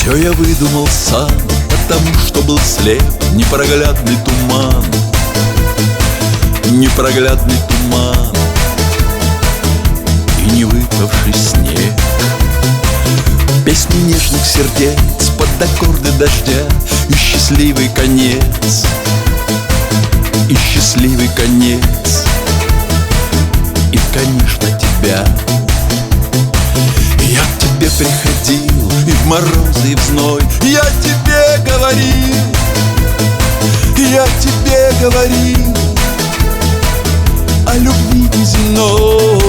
Все я выдумал сам, потому что был слеп. Непроглядный туман, непроглядный туман и не выпавший снег. Песни нежных сердец под аккорды дождя и счастливый конец, и счастливый конец, и, конечно, тебя. Я к тебе приходил и в морозы, и в зной. Я тебе говорил, я тебе говорил о любви неземной,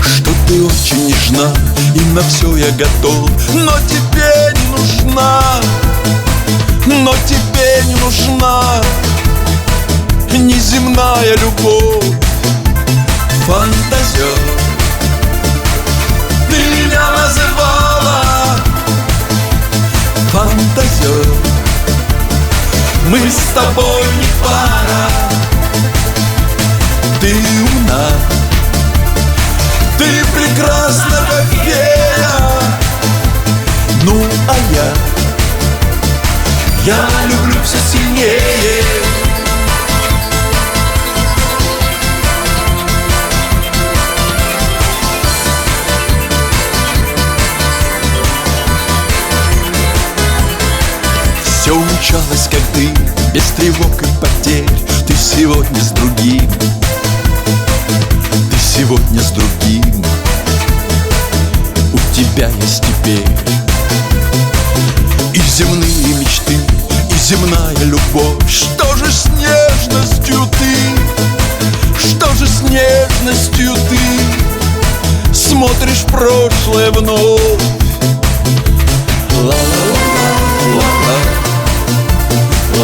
что ты очень нежна, и на все я готов. Но тебе не нужна, но тебе не нужна неземная любовь. Фантазер, ты меня называла фантазер. Мы с тобой не пара. Ты умна, ты прекрасна, как фея. Ну, а я люблю все сильнее. Все умчалось, как дым, без тревог и потерь. Ты сегодня с другим, ты сегодня с другим. У тебя есть теперь и земные мечты, и земная любовь. Что же с нежностью ты, что же с нежностью ты смотришь в прошлое вновь? La la la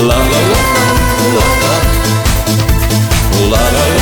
la la la la la la la.